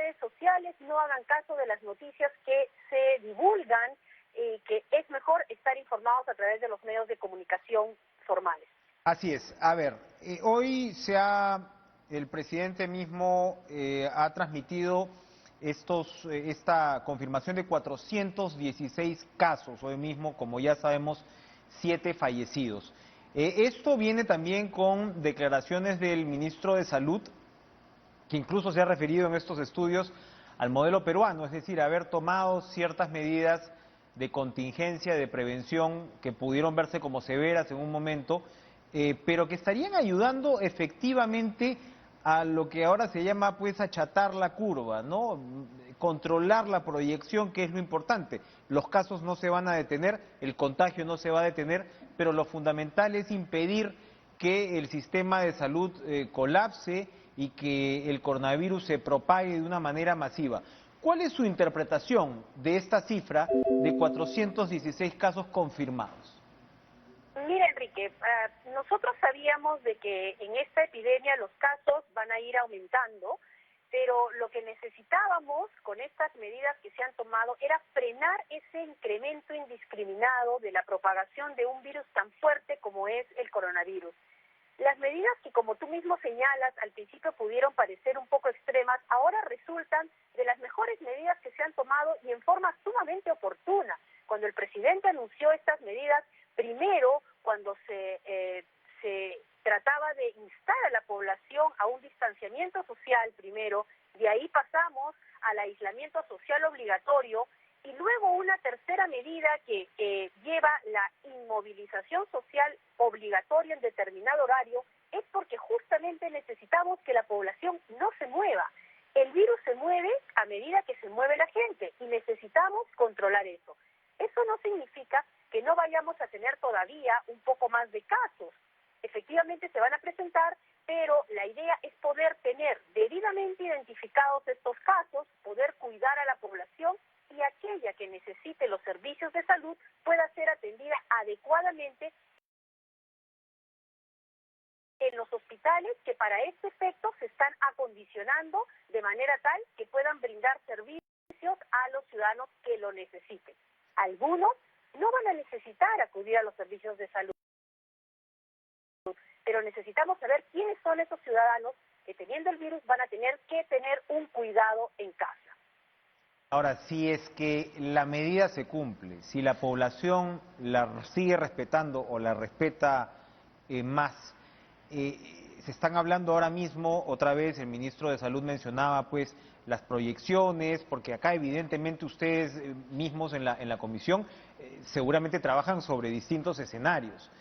redes sociales, no hagan caso de las noticias que se divulgan, que es mejor estar informados a través de los medios de comunicación formales. Así es. A ver, hoy el presidente mismo ha transmitido esta confirmación de 416 casos, hoy mismo, como ya sabemos, 7 fallecidos. Esto viene también con declaraciones del ministro de Salud, que incluso se ha referido en estos estudios al modelo peruano, es decir, haber tomado ciertas medidas de contingencia, de prevención, que pudieron verse como severas en un momento, pero que estarían ayudando efectivamente a lo que ahora se llama pues achatar la curva, ¿no? Controlar la proyección, que es lo importante. Los casos no se van a detener, el contagio no se va a detener, pero lo fundamental es impedir que el sistema de salud colapse y que el coronavirus se propague de una manera masiva. ¿Cuál es su interpretación de esta cifra de 416 casos confirmados? Mira, Enrique, nosotros sabíamos de que en esta epidemia los casos van a ir aumentando, pero lo que necesitábamos con estas medidas que se han tomado era frenar ese incremento indiscriminado de la propagación de un virus tan fuerte como es el coronavirus. Las medidas que, como tú mismo señalas, al principio pudieron parecer un poco extremas, ahora resultan de las mejores medidas que se han tomado y en forma sumamente oportuna. Cuando el presidente anunció estas medidas, primero, cuando se trataba de instar a la población a un distanciamiento social primero, de ahí pasamos al aislamiento social obligatorio y luego una tercera medida que lleva la inmovilización social obligatoria en determinado horario, es porque justamente necesitamos que la población no se mueva. El virus se mueve a medida que se mueve la gente y necesitamos controlar eso. Eso no significa que no vayamos a tener todavía un poco más de casos. Efectivamente se van a presentar, pero la idea es poder tener debidamente identificados estos casos, poder cuidar a la población y aquella que necesite los servicios de salud pueda ser atendida adecuadamente en los hospitales que para este efecto se están acondicionando de manera tal que puedan brindar servicios a los ciudadanos que lo necesiten. Algunos no van a necesitar acudir a los servicios de salud, pero necesitamos saber quiénes son esos ciudadanos que teniendo el virus van a tener que tener un cuidado en casa. Ahora, si es que la medida se cumple, si la población la sigue respetando o la respeta más, se están hablando ahora mismo, otra vez el ministro de Salud mencionaba pues las proyecciones, porque acá evidentemente ustedes mismos en la comisión seguramente trabajan sobre distintos escenarios.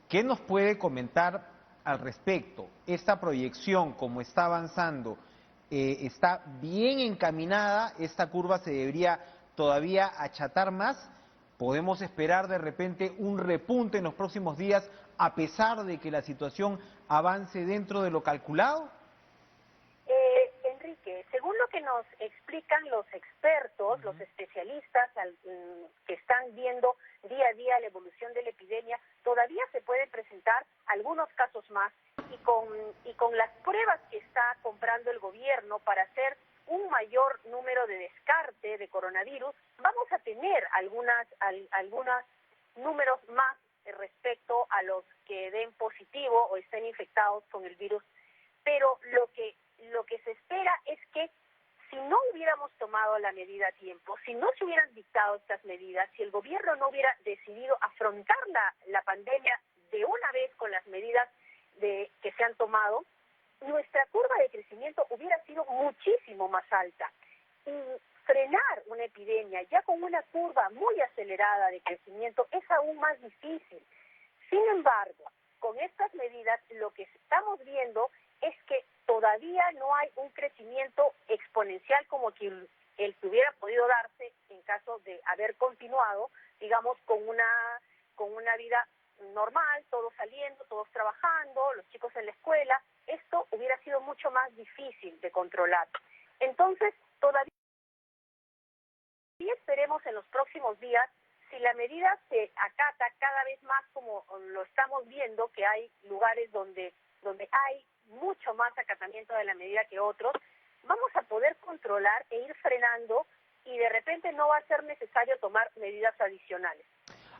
¿Qué nos puede comentar al respecto? ¿Esta proyección, como está avanzando, está bien encaminada? ¿Esta curva se debería todavía achatar más? ¿Podemos esperar de repente un repunte en los próximos días a pesar de que la situación avance dentro de lo calculado? Enrique, según lo que nos explican los expertos, los especialistas que están viendo día a día la evolución de la epidemia, todavía se pueden presentar algunos casos más y con las pruebas que está comprando el gobierno para hacer un mayor número de descarte de coronavirus, vamos a tener algunos números más respecto a los que den positivo o estén infectados con el virus. Pero lo que se espera es que si no hubiéramos tomado la medida a tiempo, si no se hubieran dictado estas medidas, si el gobierno no hubiera decidido afrontar la pandemia de una vez con las medidas que se han tomado, nuestra curva de crecimiento hubiera sido muchísimo más alta. Y frenar una epidemia ya con una curva muy acelerada de crecimiento es aún más difícil. Sin embargo, con estas medidas lo que estamos viendo es que todavía no hay un crecimiento exponencial como el que hubiera podido darse en caso de haber continuado, digamos, con una vida normal, todos saliendo, todos trabajando, los chicos en la escuela. Esto hubiera sido mucho más difícil de controlar. Entonces, todavía esperemos en los próximos días si la medida se acata cada vez más, como lo estamos viendo, que hay lugares donde hay mucho más acatamiento de la medida que otros. vamos a poder controlar e ir frenando y de repente no va a ser necesario tomar medidas adicionales.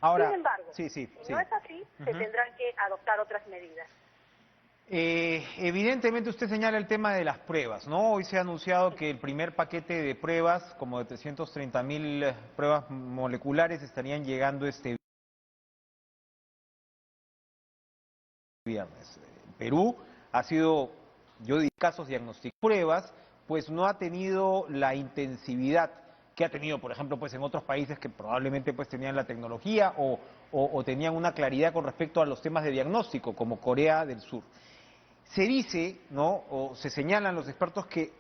Ahora, Sin embargo, sí. si no es así, se tendrán que adoptar otras medidas. Evidentemente usted señala el tema de las pruebas, ¿no? Hoy se ha anunciado que el primer paquete de pruebas, como de 330.000 pruebas moleculares, estarían llegando este viernes. Perú ha sido, yo diría, casos diagnósticos pruebas, pues no ha tenido la intensividad que ha tenido, por ejemplo, pues en otros países que probablemente pues tenían la tecnología o tenían una claridad con respecto a los temas de diagnóstico, como Corea del Sur. Se dice, ¿no? O se señalan los expertos que,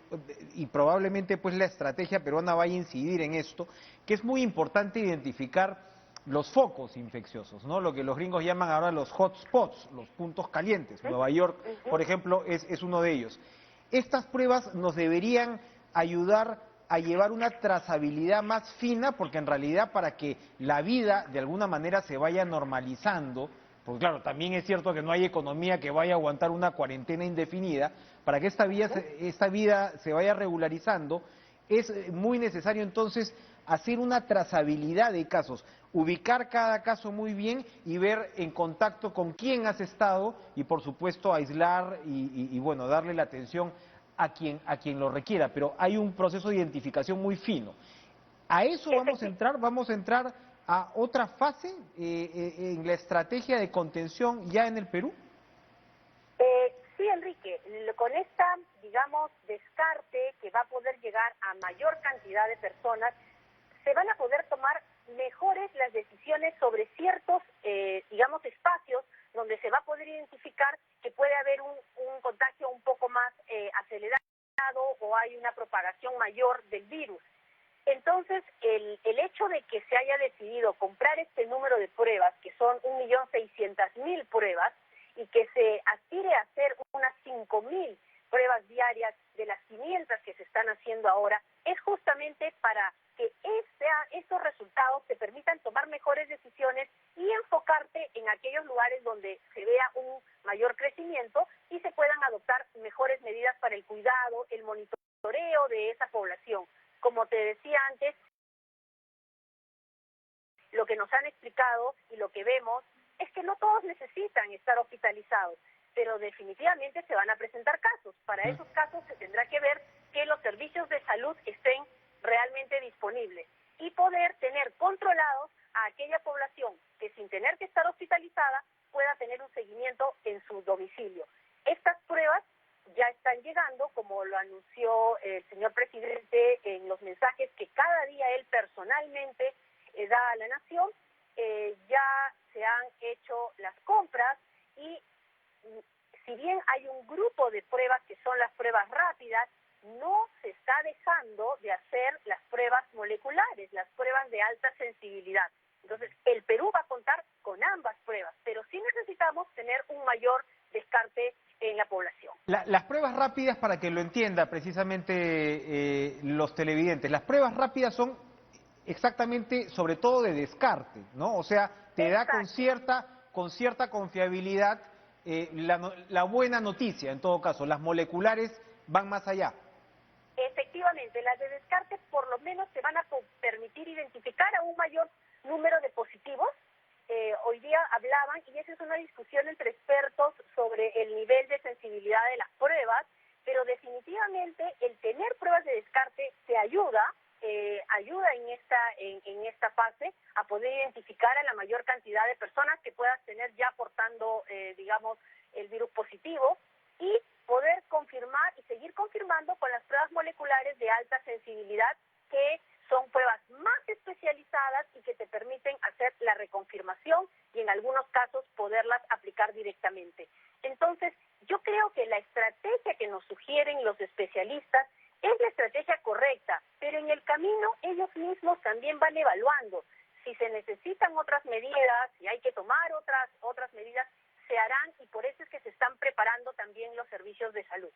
y probablemente pues la estrategia peruana vaya a incidir en esto, que es muy importante identificar los focos infecciosos, ¿no? Lo que los gringos llaman ahora los hotspots, los puntos calientes. Nueva York, por ejemplo, es uno de ellos. Estas pruebas nos deberían ayudar a llevar una trazabilidad más fina, porque en realidad para que la vida de alguna manera se vaya normalizando, porque claro, también es cierto que no hay economía que vaya a aguantar una cuarentena indefinida, para que esta vida se vaya regularizando, es muy necesario entonces hacer una trazabilidad de casos, ubicar cada caso muy bien y ver en contacto con quién has estado y por supuesto aislar y bueno, darle la atención a quien lo requiera, pero hay un proceso de identificación muy fino. A eso vamos a entrar a otra fase en la estrategia de contención ya en el Perú. Sí, Enrique, con esta, digamos, descarte que va a poder llegar a mayor cantidad de personas, se van a poder tomar mejores las decisiones sobre ciertos, digamos, espacios donde se va a poder identificar que puede haber un contagio un poco más acelerado o hay una propagación mayor del virus. Entonces, el hecho de que se haya decidido comprar este número de pruebas, que son 1.600.000 pruebas, y que se aspire a hacer unas 5.000 pruebas diarias de las 500 que se están haciendo ahora, es justamente para que estos resultados te permitan tomar mejores decisiones y enfocarte en aquellos lugares donde se vea un mayor crecimiento y se puedan adoptar mejores medidas para el cuidado, el monitoreo de esa población. Como te decía antes, lo que nos han explicado y lo que vemos es que no todos necesitan estar hospitalizados, pero definitivamente se van a presentar casos. Para esos casos se tendrá que ver que los servicios de salud estén realmente disponibles y poder tener controlados a aquella población que sin tener que estar hospitalizada pueda tener un seguimiento en su domicilio. Estas pruebas ya están llegando, como lo anunció el señor presidente en los mensajes que cada día él personalmente da a la nación. Ya se han hecho las compras y si bien hay un grupo de pruebas que son las pruebas rápidas, no se está dejando de hacer las pruebas moleculares, las pruebas de alta sensibilidad. Entonces, el Perú va a contar con ambas pruebas, pero sí necesitamos tener un mayor descarte en la población. Las pruebas rápidas, para que lo entienda precisamente los televidentes, las pruebas rápidas son exactamente, sobre todo de descarte, ¿no? O sea, te da con cierta confiabilidad la buena noticia, en todo caso. Las moleculares van más allá. Efectivamente, las de descarte por lo menos te van a permitir identificar a un mayor número de positivos. Hoy día hablaban, y esa es una discusión entre expertos sobre el nivel de sensibilidad de las pruebas, pero definitivamente el tener pruebas de descarte te ayuda en esta fase a poder identificar a la mayor cantidad de personas que puedas tener ya portando, digamos, el virus positivo y poder confirmar y seguir confirmando con las pruebas moleculares de alta sensibilidad, que son pruebas más especializadas y que te permiten hacer la reconfirmación y en algunos casos poderlas aplicar directamente. Entonces, yo creo que la estrategia que nos sugieren los especialistas es la estrategia correcta, pero en el camino ellos mismos también van evaluando si se necesitan otras medidas, si hay que tomar otras medidas, se harán, y por eso es que se están preparando también los servicios de salud.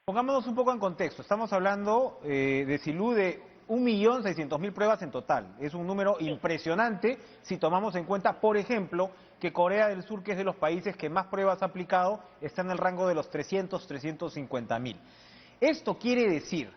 Pongámonos un poco en contexto. Estamos hablando de Silú de 1.600.000 pruebas en total. Es un número impresionante si tomamos en cuenta, por ejemplo, que Corea del Sur, que es de los países que más pruebas ha aplicado, está en el rango de los 350.000. Esto quiere decir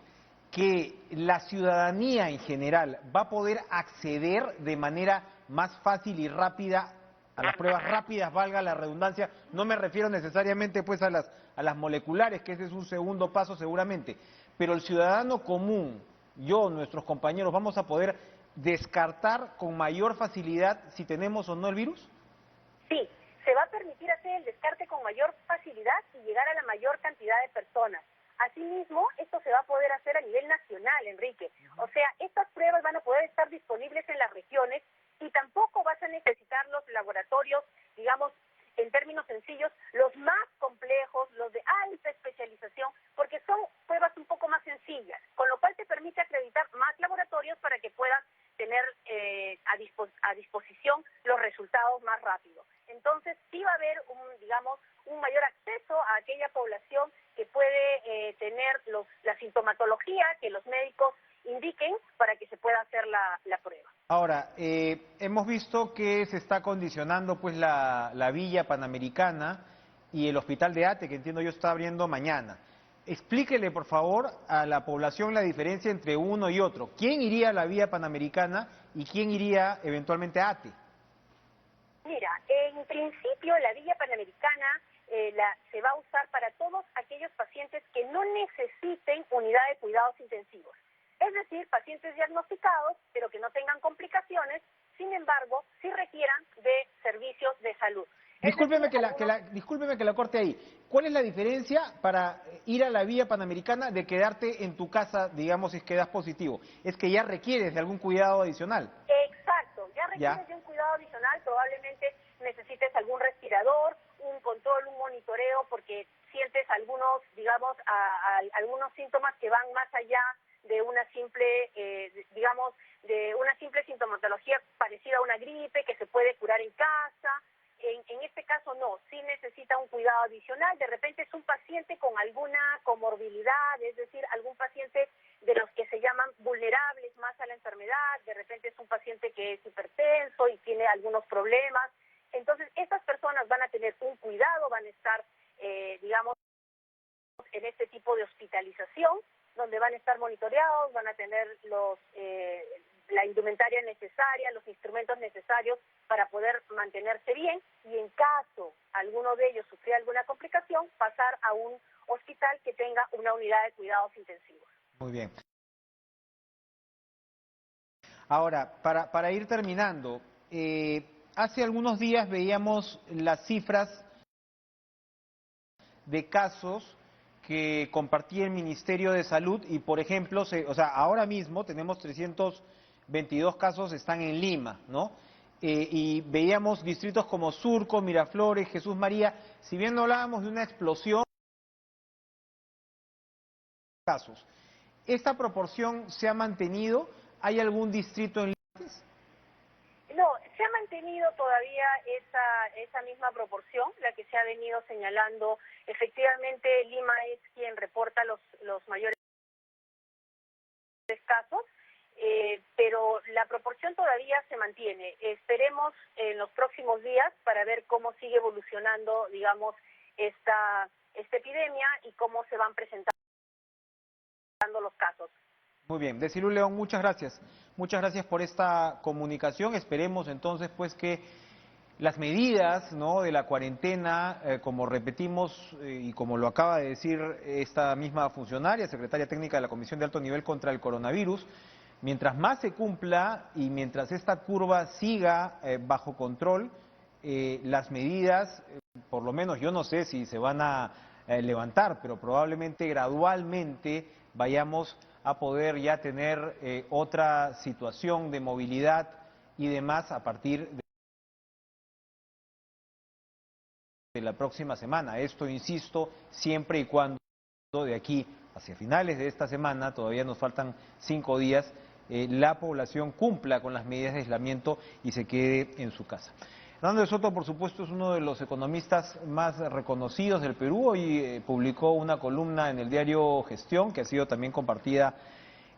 que la ciudadanía en general va a poder acceder de manera más fácil y rápida a las pruebas rápidas, valga la redundancia. No me refiero necesariamente pues a las moleculares, que ese es un segundo paso seguramente, pero el ciudadano común, yo, nuestros compañeros, vamos a poder descartar con mayor facilidad si tenemos o no el virus. Sí, se va a permitir hacer el descarte con mayor facilidad y llegar a la mayor cantidad de personas. Asimismo, esto se va a poder hacer a nivel nacional, Enrique. O sea, estas pruebas van a poder estar disponibles en las regiones y tampoco vas a necesitar los laboratorios, digamos, en términos sencillos, los más complejos, los de alta especialización, porque son pruebas un poco más sencillas, con lo cual te permite acreditar más laboratorios para que puedan tener a disposición los resultados más rápido. Entonces, sí va a haber un mayor acceso a aquella población que puede tener la sintomatología que los médicos indiquen para que se pueda hacer la prueba. Ahora, hemos visto que se está condicionando pues la Villa Panamericana y el Hospital de Ate, que entiendo yo está abriendo mañana. Explíquele, por favor, a la población la diferencia entre uno y otro. ¿Quién iría a la Villa Panamericana y quién iría eventualmente a Ate? Mira, en principio la Villa Panamericana se va a usar para todos aquellos pacientes que no necesiten unidad de cuidados intensivos. Es decir, pacientes diagnosticados, pero que no tengan complicaciones, sin embargo, sí requieran de servicios de salud. Discúlpeme que la corte ahí. ¿Cuál es la diferencia para ir a la Vía Panamericana de quedarte en tu casa, digamos, si es que das positivo? Es que ya requieres de algún cuidado adicional. Exacto, ya requieres de un cuidado adicional, probablemente necesites algún respirador, un control, un monitoreo, porque sientes algunos, digamos, algunos síntomas que van más allá de una simple, de una simple sintomatología parecida a una gripe que se puede curar en casa. En este caso no, sí necesita un cuidado adicional. De repente es un paciente con alguna comorbilidad, es decir, algún paciente de los que se llaman vulnerables más a la enfermedad. De repente es un paciente que es hipertenso y tiene algunos problemas. Entonces, estas personas van a tener un cuidado, van a estar, en este tipo de hospitalización, donde van a estar monitoreados, van a tener la indumentaria necesaria, los instrumentos necesarios para poder mantenerse bien y en caso alguno de ellos sufriera alguna complicación, pasar a un hospital que tenga una unidad de cuidados intensivos. Muy bien. Ahora, para ir terminando, hace algunos días veíamos las cifras de casos que compartía el Ministerio de Salud y, por ejemplo, ahora mismo tenemos 322 casos, están en Lima, ¿no? Y veíamos distritos como Surco, Miraflores, Jesús María, si bien no hablábamos de una explosión de casos. ¿Esta proporción se ha mantenido? ¿Hay algún distrito en Lima? No, se ha mantenido todavía esa misma proporción, la que se ha venido señalando. Efectivamente, Lima es quien reporta los mayores casos, pero la proporción todavía se mantiene. Esperemos en los próximos días para ver cómo sigue evolucionando, digamos, esta epidemia y cómo se van presentando los casos. Muy bien, Desilu León, muchas gracias. Muchas gracias por esta comunicación. Esperemos entonces pues que las medidas, ¿no?, de la cuarentena, como repetimos y como lo acaba de decir esta misma funcionaria, secretaria técnica de la Comisión de Alto Nivel contra el Coronavirus, mientras más se cumpla y mientras esta curva siga bajo control, las medidas, por lo menos yo no sé si se van a levantar, pero probablemente gradualmente vayamos a poder ya tener otra situación de movilidad y demás a partir de la próxima semana. Esto, insisto, siempre y cuando de aquí hacia finales de esta semana, todavía nos faltan 5 días, la población cumpla con las medidas de aislamiento y se quede en su casa. Hernando de Soto, por supuesto, es uno de los economistas más reconocidos del Perú. Hoy publicó una columna en el diario Gestión, que ha sido también compartida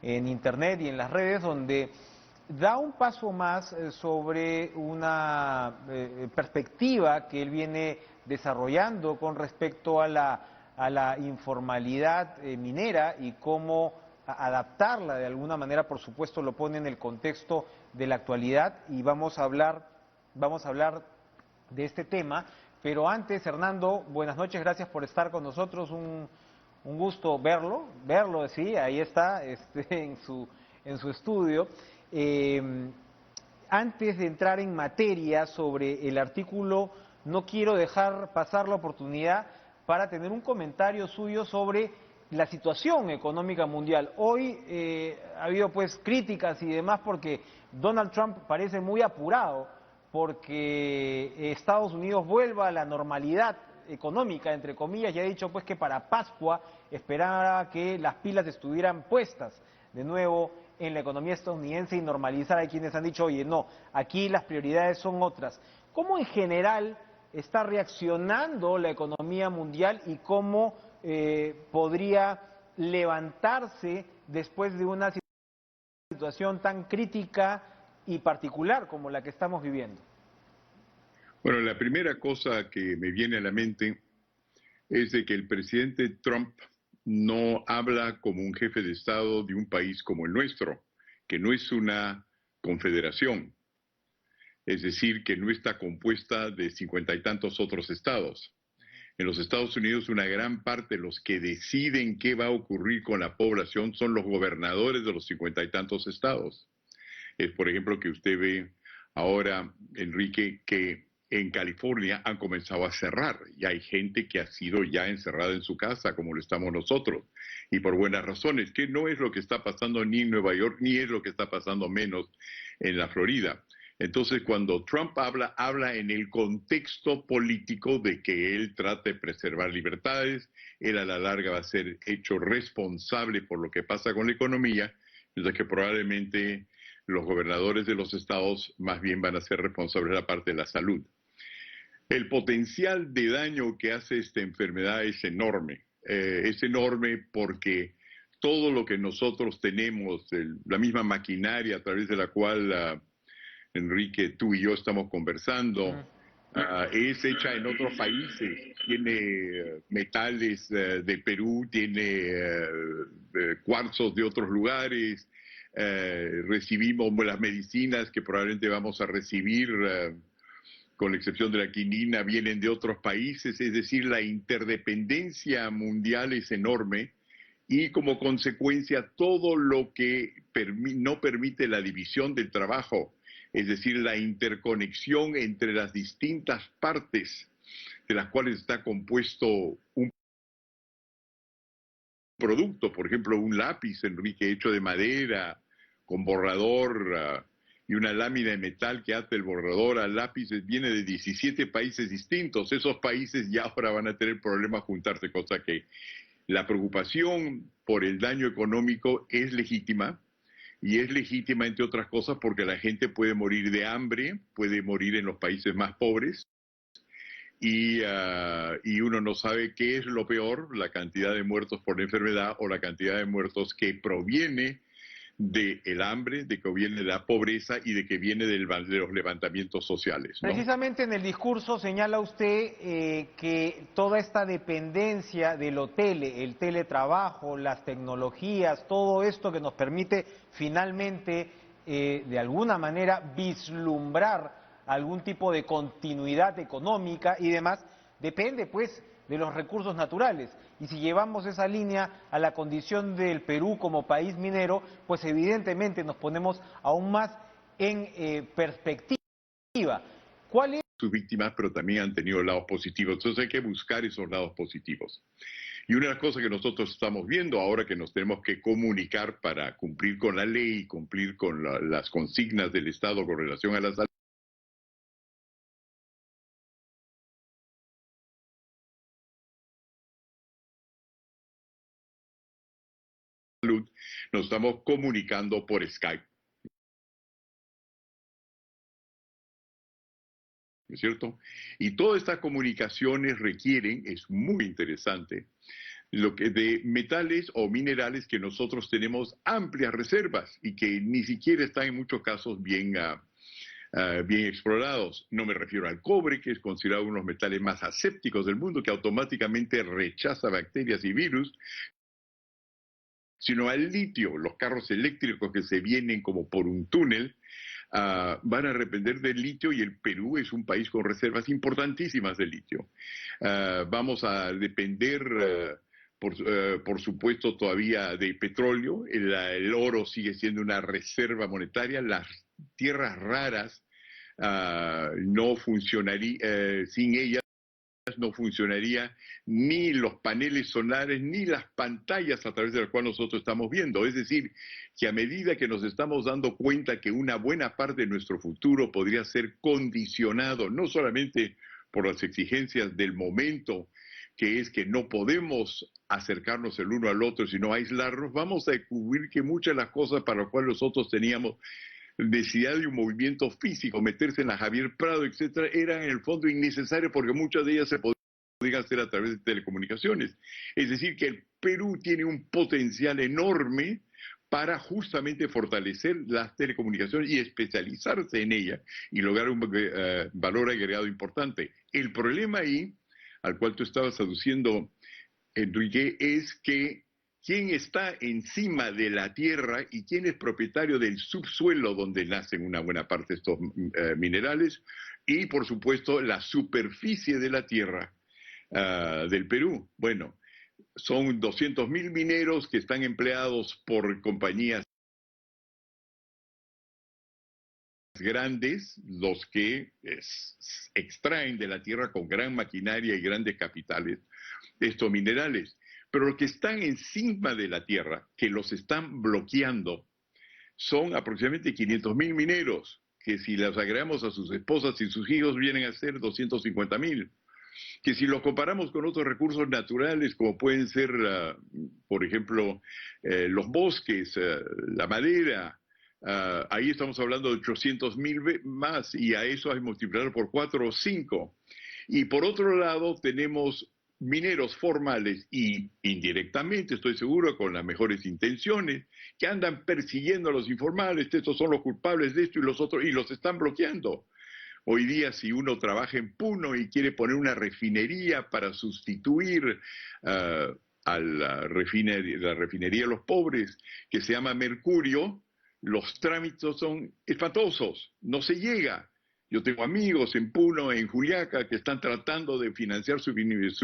en internet y en las redes, donde da un paso más sobre una perspectiva que él viene desarrollando con respecto a la a la informalidad minera y cómo adaptarla de alguna manera, por supuesto, lo pone en el contexto de la actualidad y vamos a hablar de este tema. Pero antes, Hernando, buenas noches, gracias por estar con nosotros, un gusto verlo, sí, ahí está, en su estudio. Antes de entrar en materia sobre el artículo, no quiero dejar pasar la oportunidad para tener un comentario suyo sobre la situación económica mundial. Hoy ha habido pues críticas y demás porque Donald Trump parece muy apurado porque Estados Unidos vuelva a la normalidad económica, entre comillas, y ha dicho pues que para Pascua esperaba que las pilas estuvieran puestas de nuevo en la economía estadounidense y normalizar. Hay quienes han dicho, oye, no, aquí las prioridades son otras. ¿Cómo en general está reaccionando la economía mundial y cómo podría levantarse después de una situación tan crítica y particular como la que estamos viviendo? Bueno, la primera cosa que me viene a la mente es de que el presidente Trump no habla como un jefe de Estado de un país como el nuestro, que no es una confederación, es decir, que no está compuesta de 50 y tantos otros estados. En los Estados Unidos, una gran parte de los que deciden qué va a ocurrir con la población son los gobernadores de los 50 y tantos estados. Es, por ejemplo, que usted ve ahora, Enrique, que en California han comenzado a cerrar y hay gente que ha sido ya encerrada en su casa, como lo estamos nosotros, y por buenas razones, que no es lo que está pasando ni en Nueva York, ni es lo que está pasando menos en la Florida. Entonces, cuando Trump habla en el contexto político de que él trate de preservar libertades, él a la larga va a ser hecho responsable por lo que pasa con la economía, mientras que probablemente los gobernadores de los estados más bien van a ser responsables de la parte de la salud. El potencial de daño que hace esta enfermedad es enorme porque todo lo que nosotros tenemos, la misma maquinaria a través de la cual, Enrique, tú y yo estamos conversando, es hecha en otros países. Tiene metales de Perú, tiene cuarzos de otros lugares, recibimos las medicinas que probablemente vamos a recibir, con la excepción de la quinina, vienen de otros países, es decir, la interdependencia mundial es enorme y como consecuencia todo lo que no permite la división del trabajo, es decir, la interconexión entre las distintas partes de las cuales está compuesto un producto, por ejemplo, un lápiz, Enrique, hecho de madera, con borrador y una lámina de metal que ata el borrador al lápiz, viene de 17 países distintos. Esos países ya ahora van a tener problemas juntarse, cosa que la preocupación por el daño económico es legítima, y es legítima, entre otras cosas, porque la gente puede morir de hambre, puede morir en los países más pobres, y uno no sabe qué es lo peor, la cantidad de muertos por la enfermedad o la cantidad de muertos que proviene del hambre, de que viene de la pobreza y de que viene de los levantamientos sociales, ¿no? Precisamente en el discurso señala usted que toda esta dependencia de lo el teletrabajo, las tecnologías, todo esto que nos permite finalmente, de alguna manera, vislumbrar algún tipo de continuidad económica y demás, depende pues de los recursos naturales. Y si llevamos esa línea a la condición del Perú como país minero, pues evidentemente nos ponemos aún más en perspectiva. ¿Cuál es? Sus víctimas, pero también han tenido lados positivos. Entonces hay que buscar esos lados positivos. Y una de las cosas que nosotros estamos viendo ahora, que nos tenemos que comunicar para cumplir con la ley y cumplir con las consignas del Estado con relación a la salud, nos estamos comunicando por Skype, ¿no es cierto? Y todas estas comunicaciones requieren, es muy interesante, de metales o minerales que nosotros tenemos amplias reservas y que ni siquiera están en muchos casos bien bien explorados. No me refiero al cobre, que es considerado uno de los metales más asépticos del mundo, que automáticamente rechaza bacterias y virus, sino al litio. Los carros eléctricos que se vienen como por un túnel van a depender del litio, y el Perú es un país con reservas importantísimas de litio. Vamos a depender, por supuesto, todavía de petróleo. El oro sigue siendo una reserva monetaria. Las tierras raras no funcionaría, sin ellas no funcionaría ni los paneles solares ni las pantallas a través de las cuales nosotros estamos viendo. Es decir, que a medida que nos estamos dando cuenta que una buena parte de nuestro futuro podría ser condicionado no solamente por las exigencias del momento, que es que no podemos acercarnos el uno al otro, sino aislarnos, vamos a descubrir que muchas de las cosas para las cuales nosotros teníamos necesidad de un movimiento físico, meterse en la Javier Prado, etcétera, eran en el fondo innecesarias, porque muchas de ellas se podían hacer a través de telecomunicaciones. Es decir, que el Perú tiene un potencial enorme para justamente fortalecer las telecomunicaciones y especializarse en ellas y lograr un valor agregado importante. El problema ahí, al cual tú estabas aduciendo, Enrique, es que quién está encima de la tierra y quién es propietario del subsuelo donde nacen una buena parte de estos minerales, y por supuesto la superficie de la tierra del Perú. Bueno, son 200.000 mineros que están empleados por compañías grandes, los que extraen de la tierra con gran maquinaria y grandes capitales estos minerales. Pero los que están encima de la tierra, que los están bloqueando, son aproximadamente 500.000 mineros, que si los agregamos a sus esposas y sus hijos vienen a ser 250.000. Que si los comparamos con otros recursos naturales, como pueden ser, por ejemplo, los bosques, la madera, ahí estamos hablando de 800.000 más, y a eso hay que multiplicarlo por 4 o 5. Y por otro lado tenemos mineros formales y indirectamente, estoy seguro, con las mejores intenciones, que andan persiguiendo a los informales. Estos son los culpables de esto y los otros, y los están bloqueando. Hoy día, si uno trabaja en Puno y quiere poner una refinería para sustituir a la refinería de los pobres, que se llama Mercurio, los trámites son espantosos, no se llega. Yo tengo amigos en Puno, en Juliaca, que están tratando de financiar su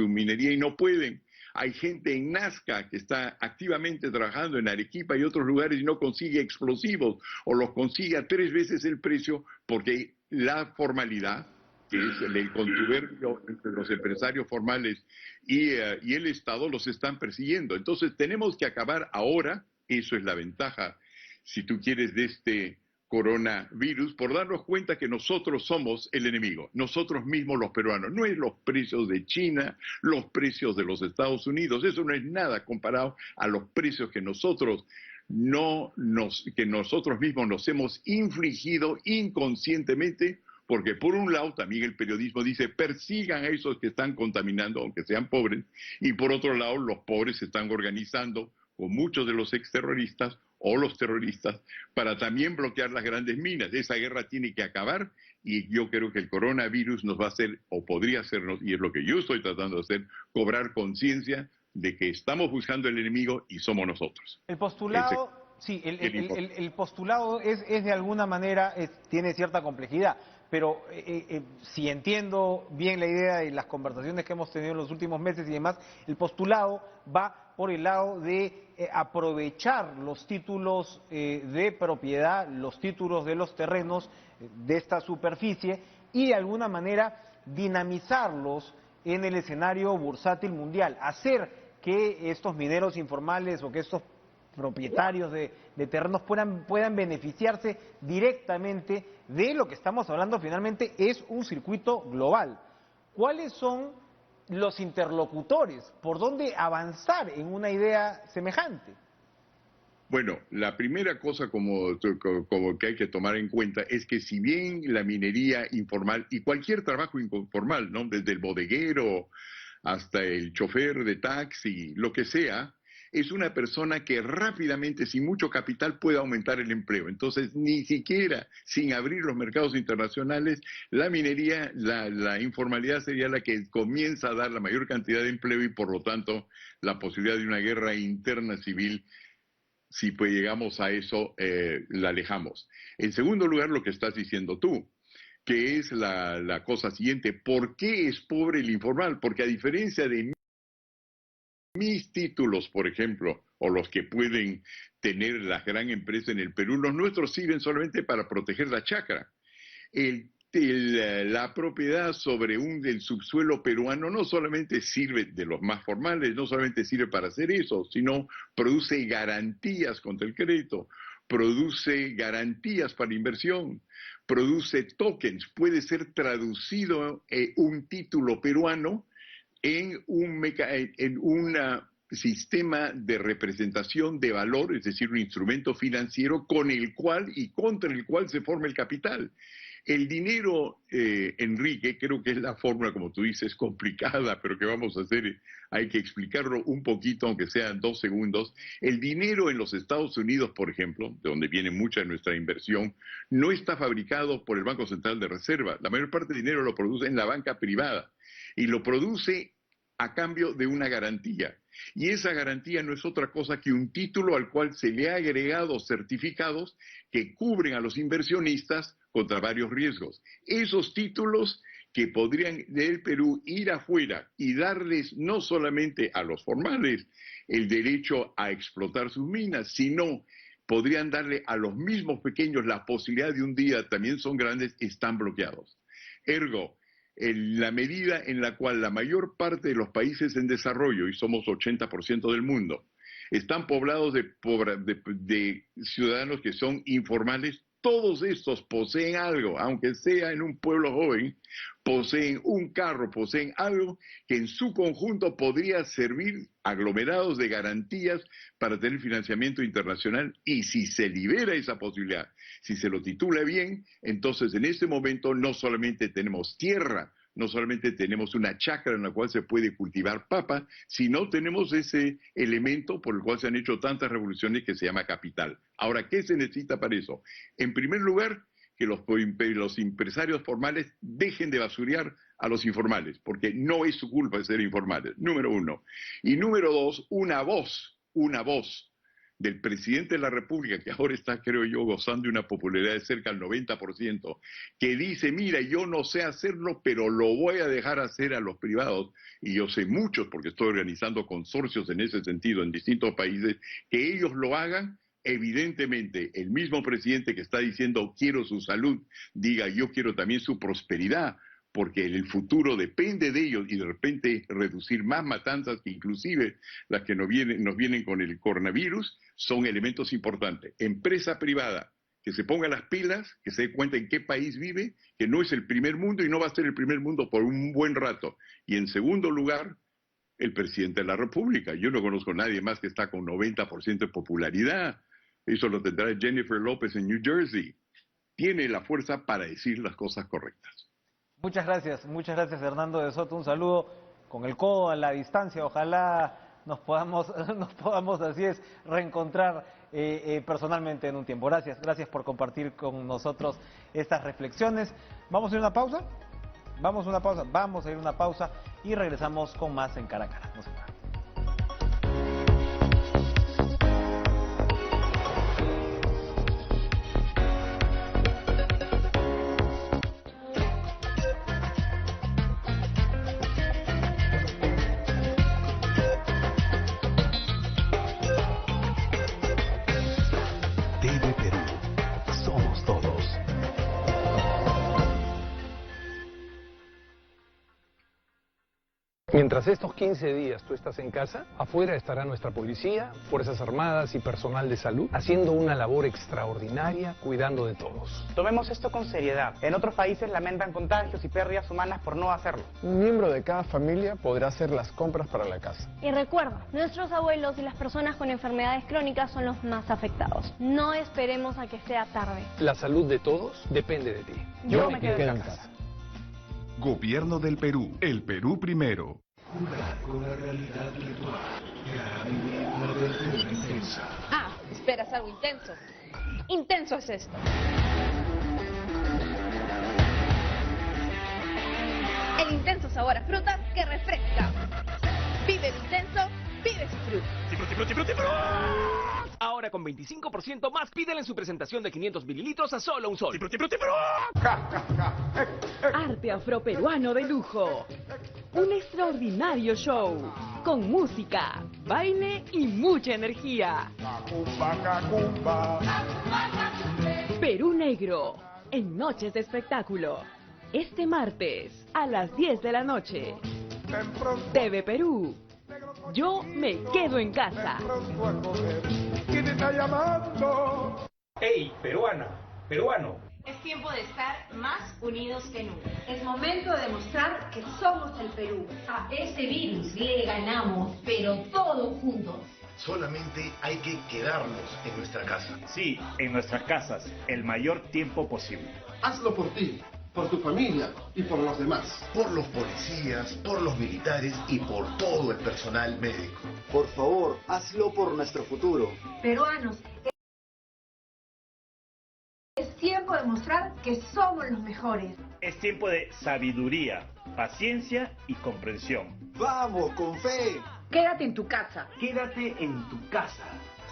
minería y no pueden. Hay gente en Nazca que está activamente trabajando en Arequipa y otros lugares y no consigue explosivos, o los consigue a 3 veces el precio, porque la formalidad, que es el contubernio entre los empresarios formales y el Estado, los están persiguiendo. Entonces tenemos que acabar ahora, eso es la ventaja, si tú quieres, de este coronavirus, por darnos cuenta que nosotros somos el enemigo, nosotros mismos los peruanos. No es los precios de China, los precios de los Estados Unidos, eso no es nada comparado a los precios que nosotros mismos nos hemos infligido inconscientemente, porque por un lado también el periodismo dice persigan a esos que están contaminando, aunque sean pobres, y por otro lado los pobres se están organizando con muchos de los exterroristas o los terroristas para también bloquear las grandes minas. Esa guerra tiene que acabar, y yo creo que el coronavirus nos va a hacer, o podría hacernos, y es lo que yo estoy tratando de hacer, cobrar conciencia de que estamos buscando el enemigo y somos nosotros. El postulado, sí, el postulado es de alguna manera, tiene cierta complejidad, pero si entiendo bien la idea de las conversaciones que hemos tenido en los últimos meses y demás, el postulado va por el lado de aprovechar los títulos de propiedad, los títulos de los terrenos de esta superficie, y de alguna manera dinamizarlos en el escenario bursátil mundial, hacer que estos mineros informales o que estos propietarios de terrenos puedan beneficiarse directamente de lo que estamos hablando. Finalmente es un circuito global. ¿Cuáles son los interlocutores? ¿Por dónde avanzar en una idea semejante? Bueno, la primera cosa como que hay que tomar en cuenta es que si bien la minería informal y cualquier trabajo informal, ¿no?, desde el bodeguero hasta el chofer de taxi, lo que sea, es una persona que rápidamente, sin mucho capital, puede aumentar el empleo. Entonces, ni siquiera sin abrir los mercados internacionales, la minería, la informalidad sería la que comienza a dar la mayor cantidad de empleo y, por lo tanto, la posibilidad de una guerra interna civil. Si pues llegamos a eso, la alejamos. En segundo lugar, lo que estás diciendo tú, que es la cosa siguiente. ¿Por qué es pobre el informal? Porque a diferencia de mis títulos, por ejemplo, o los que pueden tener las gran empresas en el Perú, los nuestros sirven solamente para proteger la chacra. La propiedad sobre el subsuelo peruano no solamente sirve, de los más formales, no solamente sirve para hacer eso, sino produce garantías contra el crédito, produce garantías para inversión, produce tokens, puede ser traducido un título peruano en un sistema de representación de valor, es decir, un instrumento financiero con el cual y contra el cual se forma el capital. El dinero, Enrique, creo que es la fórmula, como tú dices, complicada, pero que vamos a hacer, hay que explicarlo un poquito, aunque sean 2 segundos. El dinero en los Estados Unidos, por ejemplo, de donde viene mucha de nuestra inversión, no está fabricado por el Banco Central de Reserva. La mayor parte del dinero lo produce en la banca privada y lo produce a cambio de una garantía. Y esa garantía no es otra cosa que un título al cual se le ha agregado certificados que cubren a los inversionistas contra varios riesgos. Esos títulos que podrían del Perú ir afuera y darles no solamente a los formales el derecho a explotar sus minas, sino podrían darle a los mismos pequeños la posibilidad de un día, también son grandes, están bloqueados. Ergo, en la medida en la cual la mayor parte de los países en desarrollo, y somos 80% del mundo, están poblados de ciudadanos que son informales, todos estos poseen algo, aunque sea en un pueblo joven, poseen un carro, poseen algo que en su conjunto podría servir aglomerados de garantías para tener financiamiento internacional, y si se libera esa posibilidad, si se lo titula bien, entonces en este momento no solamente tenemos tierra, no solamente tenemos una chacra en la cual se puede cultivar papa, sino tenemos ese elemento por el cual se han hecho tantas revoluciones que se llama capital. Ahora, ¿qué se necesita para eso? En primer lugar, que los empresarios formales dejen de basurear a los informales, porque no es su culpa de ser informales, número uno. Y número dos, una voz del presidente de la República, que ahora está, creo yo, gozando de una popularidad de cerca del 90%, que dice, mira, yo no sé hacerlo, pero lo voy a dejar hacer a los privados, y yo sé muchos, porque estoy organizando consorcios en ese sentido en distintos países, que ellos lo hagan. Evidentemente, el mismo presidente que está diciendo quiero su salud, diga yo quiero también su prosperidad, porque el futuro depende de ellos, y de repente reducir más matanzas, que inclusive las que nos vienen con el coronavirus, son elementos importantes. Empresa privada, que se ponga las pilas, que se dé cuenta en qué país vive, que no es el primer mundo y no va a ser el primer mundo por un buen rato. Y en segundo lugar, el presidente de la República. Yo no conozco a nadie más que está con 90% de popularidad. Eso lo tendrá Jennifer López en New Jersey. Tiene la fuerza para decir las cosas correctas. Muchas gracias Hernando de Soto, un saludo con el codo a la distancia, ojalá nos podamos así es, reencontrar personalmente en un tiempo. Gracias por compartir con nosotros estas reflexiones. ¿Vamos a ir a una pausa? Vamos a ir a una pausa y regresamos con más en Cara a Cara. No se vayan. Mientras estos 15 días tú estás en casa, afuera estará nuestra policía, Fuerzas Armadas y personal de salud haciendo una labor extraordinaria cuidando de todos. Tomemos esto con seriedad. En otros países lamentan contagios y pérdidas humanas por no hacerlo. Un miembro de cada familia podrá hacer las compras para la casa. Y recuerda, nuestros abuelos y las personas con enfermedades crónicas son los más afectados. No esperemos a que sea tarde. La salud de todos depende de ti. Yo me quedo en casa. Gobierno del Perú. El Perú primero. Jugar con la realidad virtual te hará vivir una aventura intensa. Ah, esperas algo intenso. Intenso es esto. El intenso sabor a frutas que refresca. Vive el intenso, vive su fruta. ¡Fruti, fruti, fruti, fruti! Ahora con 25% más, pídele en su presentación de 500 mililitros a solo un sol. ¡Fruti, fruti, fruti! Arte afroperuano de lujo. Un extraordinario show. Con música, baile y mucha energía. Perú Negro. En Noches de Espectáculo. Este martes a las 10 de la noche. TV Perú. Yo me quedo en casa. ¿Quién está llamando? ¡Ey, peruana! ¡Peruano! Es tiempo de estar más unidos que nunca. Es momento de demostrar que somos el Perú. A ese virus le ganamos, pero todos juntos. Solamente hay que quedarnos en nuestra casa. Sí, en nuestras casas, el mayor tiempo posible. Hazlo por ti, por tu familia y por los demás. Por los policías, por los militares y por todo el personal médico. Por favor, hazlo por nuestro futuro. Peruanos, es tiempo de mostrar que somos los mejores. Es tiempo de sabiduría, paciencia y comprensión. ¡Vamos, con fe! Quédate en tu casa. Quédate en tu casa.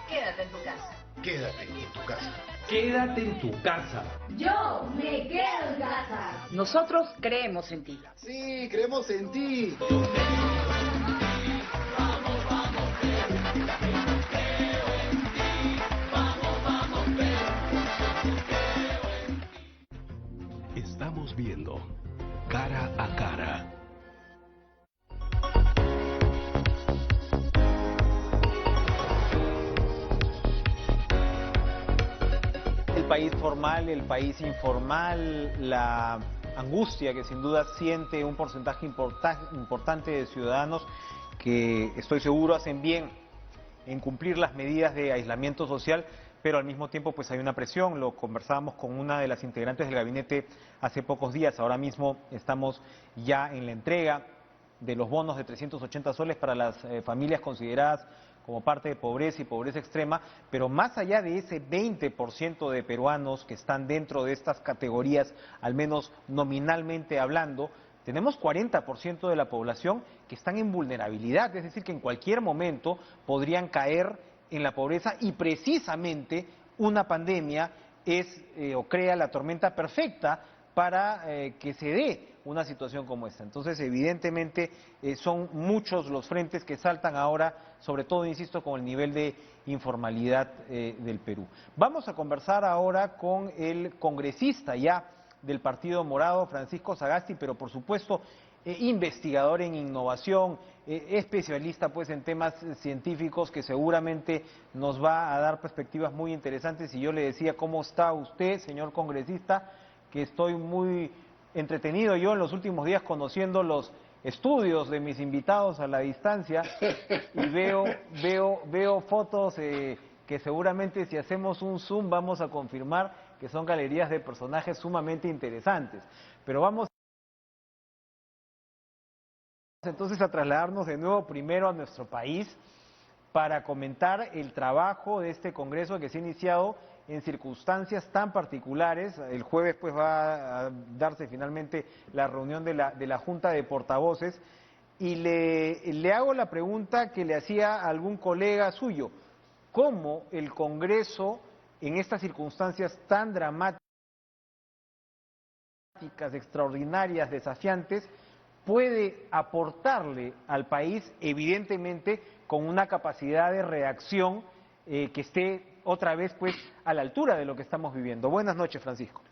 Quédate en tu casa. Quédate en tu casa. Quédate en tu casa. Yo me quedo en casa. Nosotros creemos en ti. Sí, creemos en ti. Estamos viendo Cara a Cara. El país formal, el país informal, la angustia que sin duda siente un porcentaje importante de ciudadanos que estoy seguro hacen bien en cumplir las medidas de aislamiento social, pero al mismo tiempo pues hay una presión. Lo conversábamos con una de las integrantes del gabinete hace pocos días. Ahora mismo estamos ya en la entrega de los bonos de 380 soles para las familias consideradas como parte de pobreza y pobreza extrema, pero más allá de ese 20% de peruanos que están dentro de estas categorías, al menos nominalmente hablando, tenemos 40% de la población que están en vulnerabilidad, es decir, que en cualquier momento podrían caer en la pobreza y precisamente una pandemia es o crea la tormenta perfecta para que se dé una situación como esta. Entonces, evidentemente, son muchos los frentes que saltan ahora, sobre todo, insisto, con el nivel de informalidad del Perú. Vamos a conversar ahora con el congresista ya del Partido Morado, Francisco Sagasti, pero por supuesto, investigador en innovación, especialista pues en temas científicos que seguramente nos va a dar perspectivas muy interesantes. Y yo le decía, ¿cómo está usted, señor congresista? Que estoy muy entretenido yo en los últimos días conociendo los estudios de mis invitados a la distancia y veo fotos que seguramente si hacemos un zoom vamos a confirmar que son galerías de personajes sumamente interesantes. Pero vamos entonces a trasladarnos de nuevo primero a nuestro país para comentar el trabajo de este Congreso que se ha iniciado en circunstancias tan particulares. El jueves pues va a darse finalmente la reunión de la Junta de Portavoces y le hago la pregunta que le hacía a algún colega suyo: ¿cómo el Congreso en estas circunstancias tan dramáticas, extraordinarias, desafiantes, puede aportarle al país, evidentemente con una capacidad de reacción que esté otra vez pues a la altura de lo que estamos viviendo? Buenas noches, Francisco.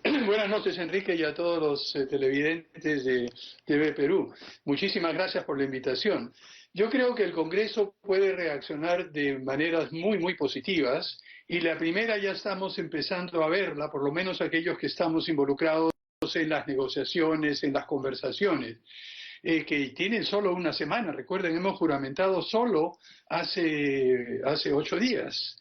Buenas noches, Enrique, y a todos los televidentes de TV Perú. Muchísimas gracias por la invitación. Yo creo que el Congreso puede reaccionar de maneras muy positivas, y la primera ya estamos empezando a verla, por lo menos aquellos que estamos involucrados en las negociaciones, en las conversaciones, que tienen solo una semana. Recuerden, hemos juramentado solo hace 8 días.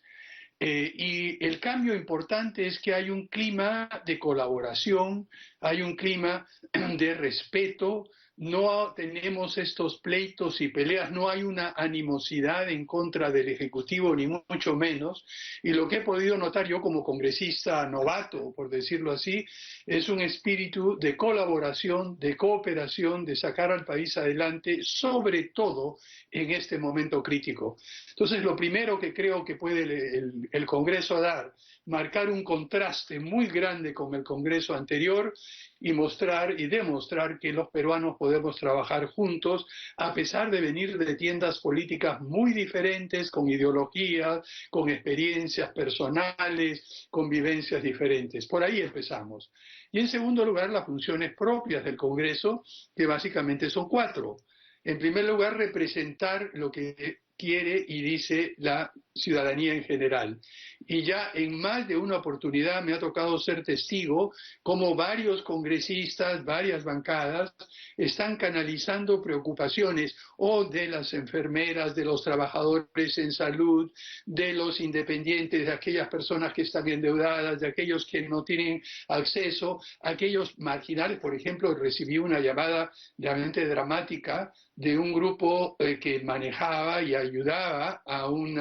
Y el cambio importante es que hay un clima de colaboración, hay un clima de respeto, no tenemos estos pleitos y peleas, no hay una animosidad en contra del Ejecutivo, ni mucho menos, y lo que he podido notar yo como congresista novato, por decirlo así, es un espíritu de colaboración, de cooperación, de sacar al país adelante, sobre todo en este momento crítico. Entonces, lo primero que creo que puede el Congreso dar, marcar un contraste muy grande con el Congreso anterior y mostrar y demostrar que los peruanos podemos trabajar juntos a pesar de venir de tiendas políticas muy diferentes, con ideologías, con experiencias personales, con vivencias diferentes. Por ahí empezamos. Y en segundo lugar, las funciones propias del Congreso, que básicamente son 4. En primer lugar, representar lo que quiere y dice la ciudadanía en general. Y ya en más de una oportunidad me ha tocado ser testigo como varios congresistas, varias bancadas, están canalizando preocupaciones o de las enfermeras, de los trabajadores en salud, de los independientes, de aquellas personas que están endeudadas, de aquellos que no tienen acceso, aquellos marginales. Por ejemplo, recibí una llamada realmente dramática de un grupo que manejaba y ayudaba a un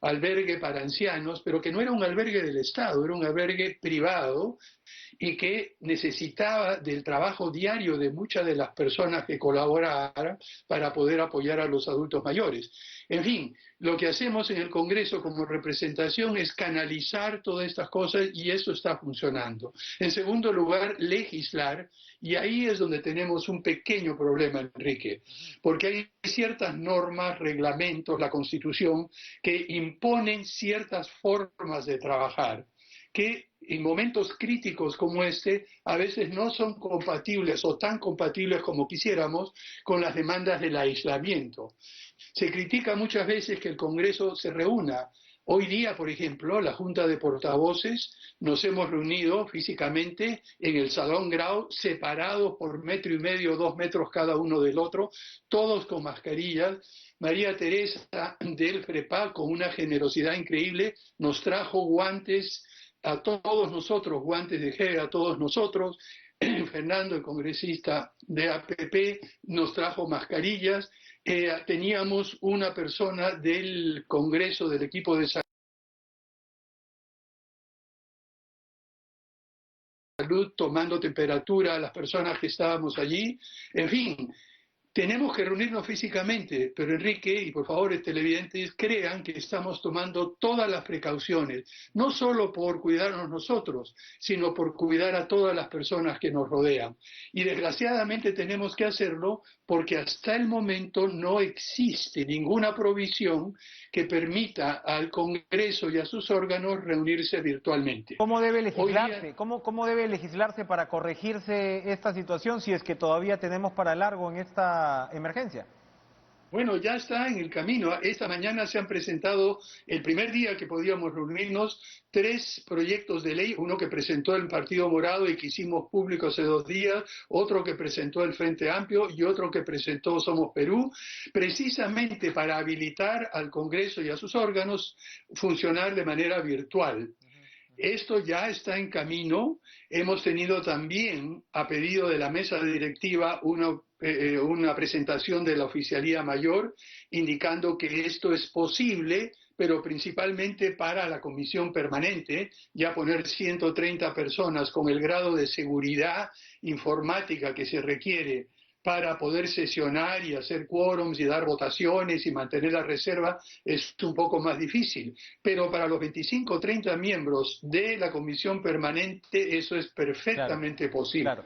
albergue para ancianos, pero que no era un albergue del Estado, era un albergue privado y que necesitaba del trabajo diario de muchas de las personas que colaboraran para poder apoyar a los adultos mayores. En fin, lo que hacemos en el Congreso como representación es canalizar todas estas cosas y eso está funcionando. En segundo lugar, legislar, y ahí es donde tenemos un pequeño problema, Enrique, porque hay ciertas normas, reglamentos, la Constitución, que imponen ciertas formas de trabajar, que en momentos críticos como este a veces no son compatibles o tan compatibles como quisiéramos con las demandas del aislamiento. Se critica muchas veces que el Congreso se reúna. Hoy día, por ejemplo, la Junta de Portavoces nos hemos reunido físicamente en el Salón Grau, separados por 1,5 metros, 2 metros cada uno del otro, todos con mascarillas. María Teresa del FREPA, con una generosidad increíble, nos trajo guantes a todos nosotros, guantes de gel a todos nosotros. Fernando, el congresista de APP, nos trajo mascarillas. Teníamos una persona del Congreso, del equipo de salud, tomando temperatura a las personas que estábamos allí. En fin, tenemos que reunirnos físicamente, pero Enrique, y por favor televidentes, crean que estamos tomando todas las precauciones, no solo por cuidarnos nosotros, sino por cuidar a todas las personas que nos rodean. Y desgraciadamente tenemos que hacerlo porque hasta el momento no existe ninguna provisión que permita al Congreso y a sus órganos reunirse virtualmente. ¿Cómo debe legislarse? ¿Cómo debe legislarse para corregirse esta situación si es que todavía tenemos para largo en esta emergencia? Bueno, ya está en el camino. Esta mañana se han presentado, el primer día que podíamos reunirnos, 3 proyectos de ley, uno que presentó el Partido Morado y que hicimos público hace 2 días, otro que presentó el Frente Amplio y otro que presentó Somos Perú, precisamente para habilitar al Congreso y a sus órganos funcionar de manera virtual. Esto ya está en camino. Hemos tenido también, a pedido de la mesa directiva, una presentación de la Oficialía Mayor indicando que esto es posible, pero principalmente para la Comisión Permanente, ya poner 130 personas con el grado de seguridad informática que se requiere para poder sesionar y hacer quórums y dar votaciones y mantener la reserva es un poco más difícil. Pero para los 25 o 30 miembros de la Comisión Permanente eso es perfectamente posible. Claro.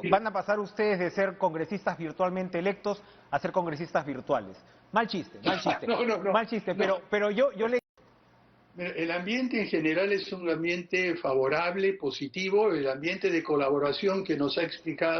Van a pasar ustedes de ser congresistas virtualmente electos a ser congresistas virtuales. Mal chiste, mal chiste. Mal chiste, pero yo le... El ambiente en general es un ambiente favorable, positivo, el ambiente de colaboración que nos ha explicado